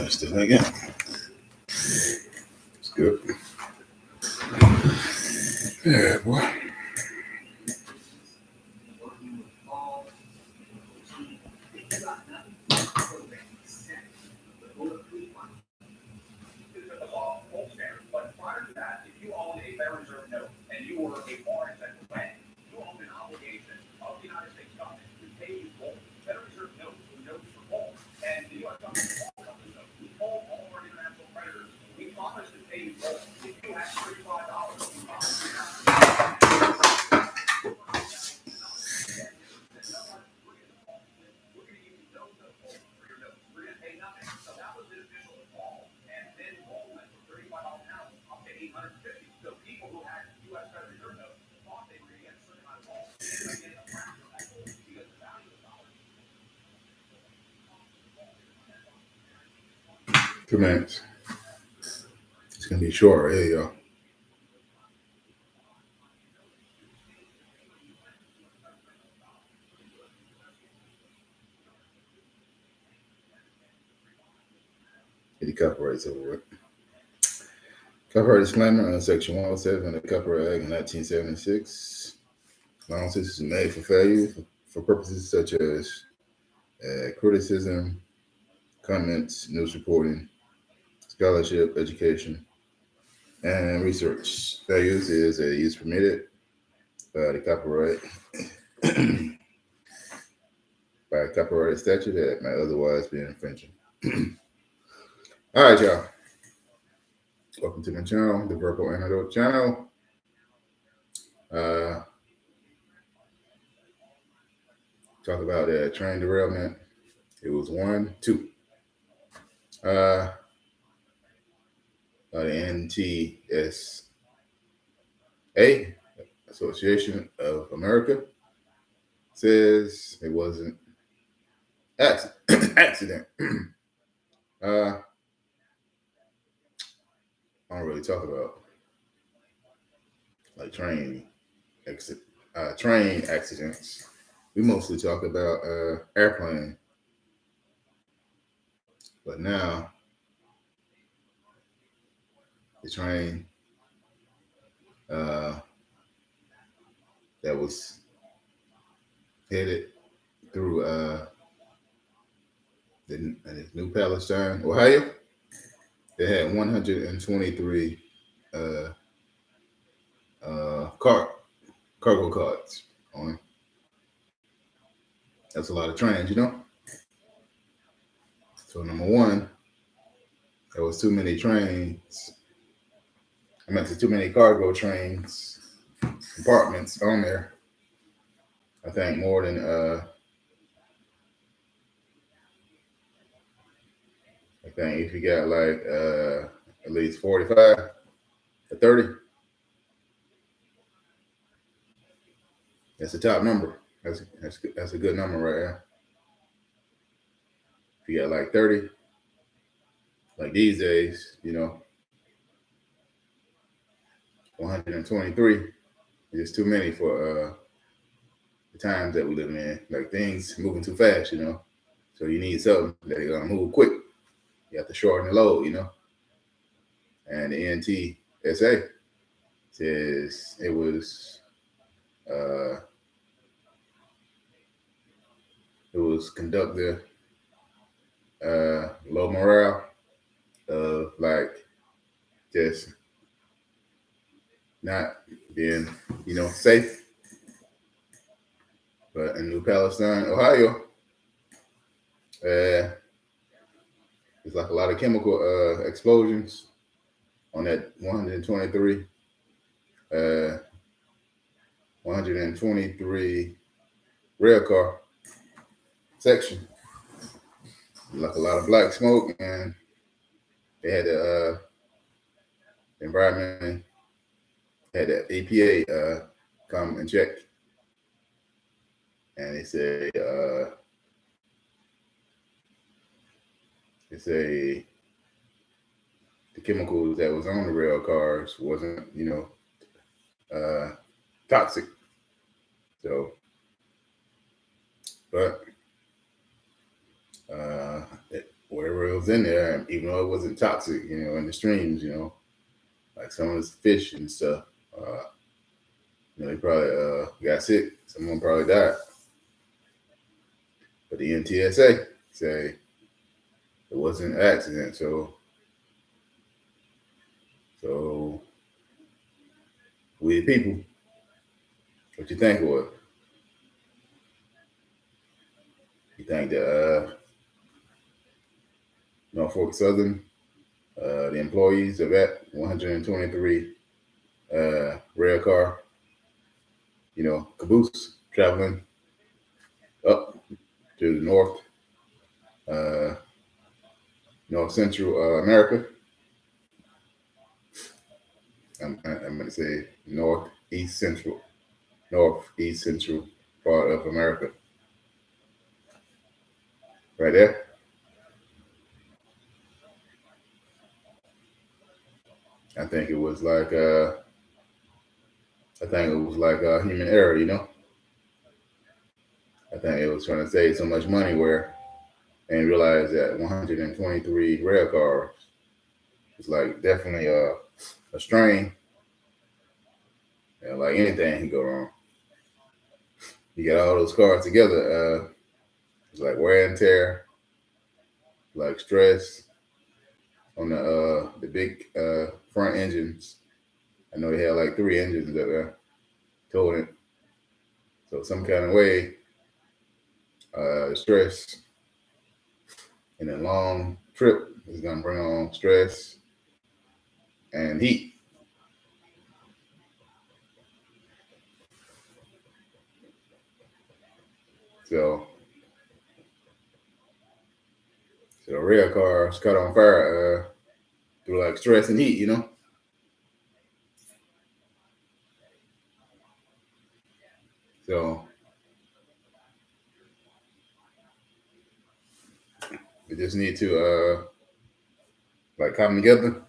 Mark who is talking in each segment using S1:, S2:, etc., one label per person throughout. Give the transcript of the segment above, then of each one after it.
S1: messed it again. It's good. Yeah, boy. Two minutes. It's gonna be short. Here you go. Get the copyrights over with. Copyright disclaimer on Section 107 of the Copyright Act of 1976. Allowances is made for fair use for purposes such as criticism, comments, news reporting, scholarship, education, and research. Fair use is a use permitted by the copyright by a copyright statute that might otherwise be infringing. All right, y'all. Welcome to my channel, the Verbal Antidote channel. Talk about train derailment. It was 1, 2. By the NTSA, Association of America, says it wasn't accident. I don't really talk about like train accidents. We mostly talk about airplane, but now the train that was headed through the New Palestine, Ohio, they had 123 cargo carts on. That's a lot of trains, you know? So number one, there was too many trains. I meant too many cargo trains, compartments on there. I think more than I think if you got like at least 45 or 30, that's the top number. That's a good number right there. If you got like 30, like these days, you know, 123 is too many for the times that we live in. Like things moving too fast, you know. So you need something that's gonna move quick. You have to shorten the load, you know. And the NTSA says it was conductor low morale of like just not being, you know, safe. But in New Palestine, Ohio, there's like a lot of chemical explosions on that 123 rail car section. Like a lot of black smoke, and they had the environment, had the EPA come and check, and they say the chemicals that was on the rail cars wasn't, you know, toxic. So, but whatever it chemicals in there, even though it wasn't toxic, in the streams, like some of the fish and stuff. They probably got sick. Someone probably died. But the NTSA say it wasn't an accident. So we the people, what you think it was? You think that Norfolk Southern, the employees of that 123 rail car, caboose traveling up to the north central America. I'm going to say northeast central part of America. Right there. I think it was like human error, I think it was trying to save so much money and realize that 123 rail cars is like definitely a strain. And like anything can go wrong. You got all those cars together, it's like wear and tear, like stress on the big front engines. I know they had like 3 engines up there towing it. So some kind of way, stress in a long trip is gonna bring on stress and heat. So the rail cars caught on fire through like stress and heat, So we just need to like come together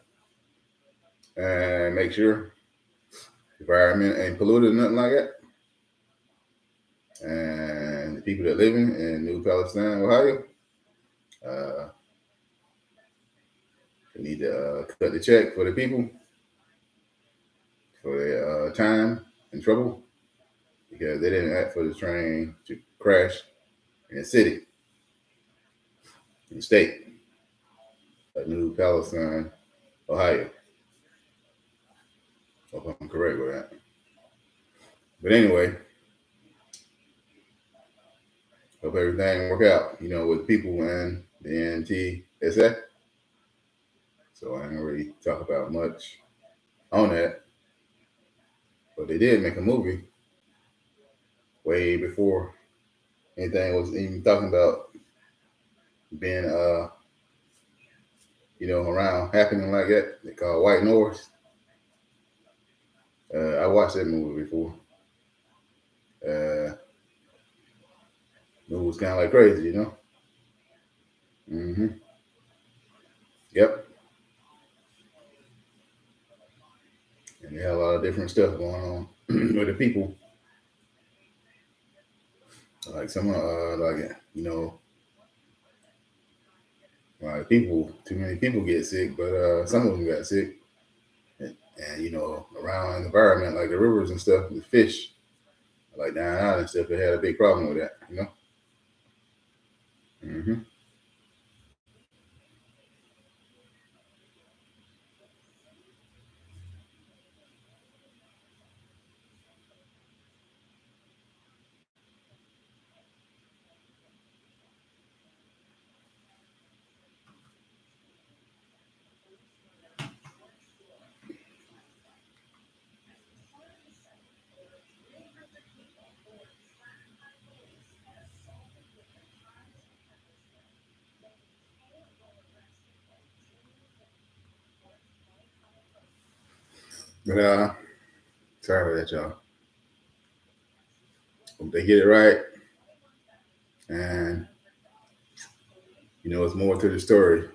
S1: and make sure the environment ain't polluted, nothing like that. And the people that live in New Palestine, Ohio, we need to cut the check for the people for their time and trouble, because they didn't ask for the train to crash in the city, in the state of New Palestine, Ohio. Hope I'm correct with that. But anyway, hope everything work out, with people and the NTSA. So I didn't really talk about much on that. But they did make a movie way before anything was even talking about being around happening like that. They call White Noise. I watched that movie before. It was kind of like crazy, Mm-hmm. Yep. And they had a lot of different stuff going on with the people. Like some too many people get sick, but some of them got sick. And around the environment, like the rivers and stuff, the fish, like down out and stuff, they had a big problem with that, Mm-hmm. But sorry about that, y'all. Hope they get it right. And it's more to the story.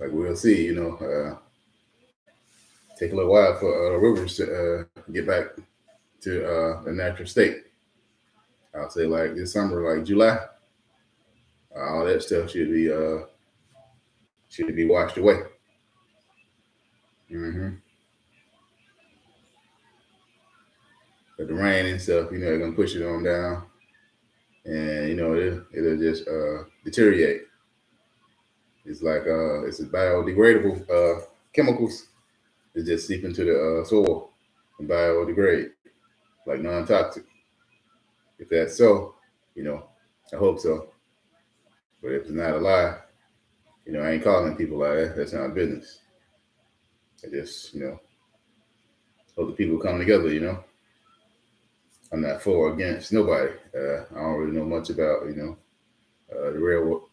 S1: Like we'll see, take a little while for the rivers to get back to the natural state. I'll say like this summer, like July, all that stuff should be washed away. But the rain and stuff, they're gonna push it on down, and it'll just deteriorate. It's like it's a biodegradable chemicals that just seep into the soil and biodegrade, like non-toxic. If that's so, I hope so. But if it's not a lie, I ain't calling people like that. That's not business. I just, hope the people come together. I'm not for or against nobody. I don't really know much about, the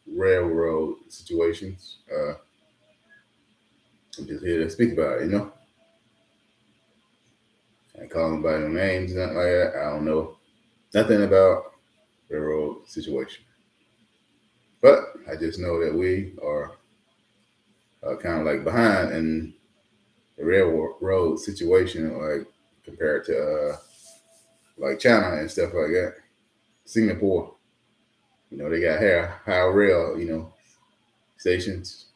S1: railroad situations. I'm just here to speak about it. I ain't calling nobody no names, nothing like that. I don't know nothing about railroad situation. But I just know that we are kind of like behind in the railroad situation, like compared to like China and stuff like that. Singapore, they got high rail, stations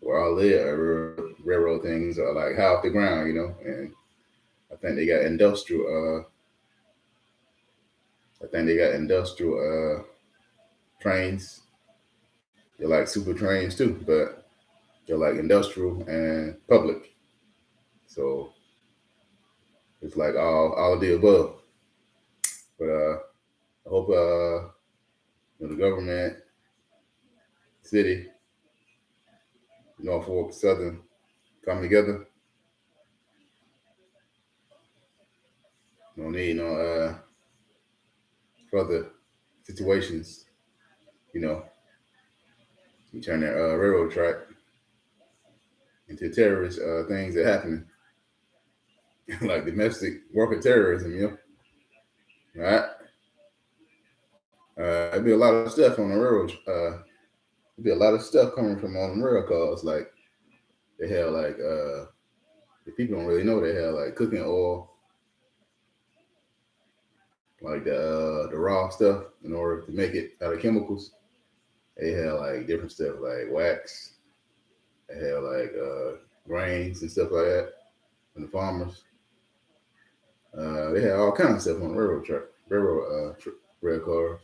S1: where all the railroad things are like high off the ground, and I think they got industrial. Trains. They're like super trains too, but they're like industrial and public. So it's like all of the above. But I hope the government, city, Norfolk, Southern come together. No need no further situations. You turn that railroad track into terrorist things that happen, like domestic worker terrorism. Right? There'd be a lot of stuff on the railroad. There'd be a lot of stuff coming from on the rail cars. Like they have like the people don't really know they have like cooking oil, like the raw stuff in order to make it out of chemicals. They have like different stuff like wax. They have like grains and stuff like that from the farmers. They have all kinds of stuff on the rail cars,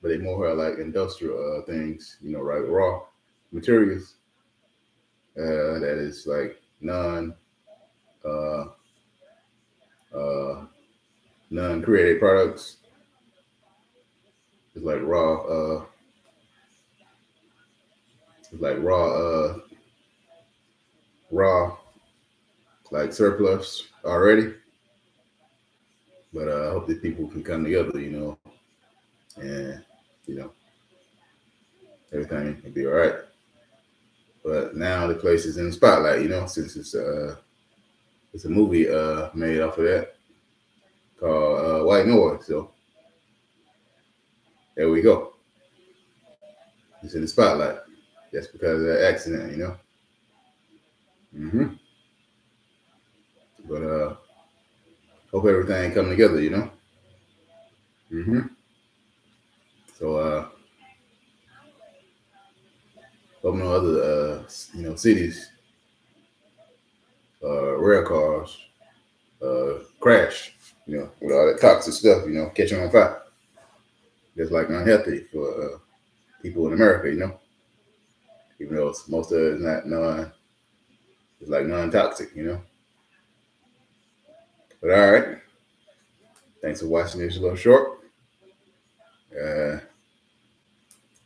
S1: but they more have like industrial things, like raw materials that is like non-created products. It's like raw like surplus already. But I hope that people can come together, and everything will be all right. But now the place is in the spotlight, since it's a movie made off of that called White Noise. So there we go. It's in the spotlight. That's because of that accident, But hope everything come together, So hope no other cities rail cars crash, with all that toxic stuff, catching on fire. That's like unhealthy for people in America, even though most of it is not it's like non-toxic, But all right, thanks for watching this little short.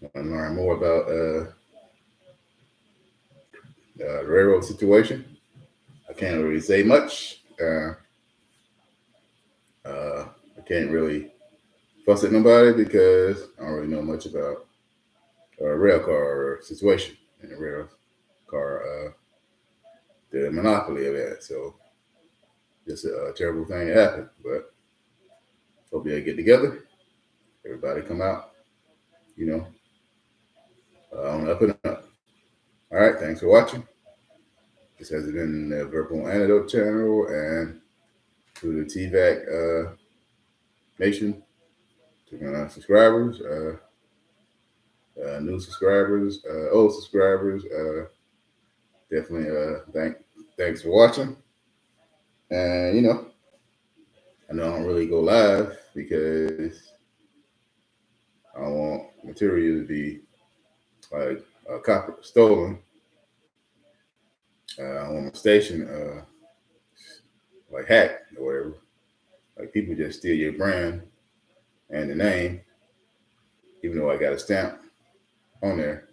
S1: Want to learn more about the railroad situation? I can't really say much. I can't really fuss at nobody because I don't really know much about a rail car situation and the rail car, the monopoly of that. So it's a terrible thing that happened, but hope they get together. Everybody come out, on up and up. All right, thanks for watching. This has been the Verbal Antidote channel and to the TVAC Nation, to my subscribers. new subscribers, old subscribers. Definitely thanks for watching. And I know I don't really go live because I don't want material to be like stolen. I don't want my station like hacked or whatever. Like people just steal your brand and the name, even though I got a stamp on there.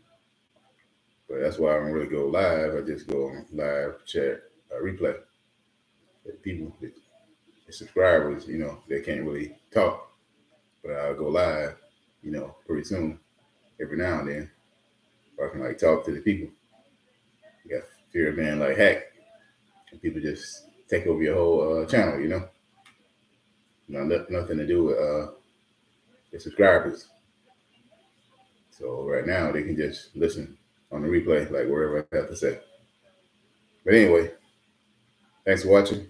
S1: But that's why I don't really go live. I just go on live chat, replay. People, the subscribers, they can't really talk. But I'll go live, pretty soon, every now and then. Where I can like talk to the people. You got fear of being like hacked. And people just take over your whole channel, nothing to do with the subscribers. So right now they can just listen on the replay, like wherever I have to say. But anyway, thanks for watching.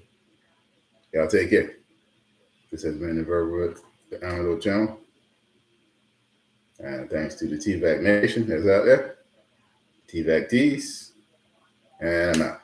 S1: Y'all take care. This has been the Verbal Amaze channel. And thanks to the TVAC Nation that's out there. TVAC Tees. And I'm out.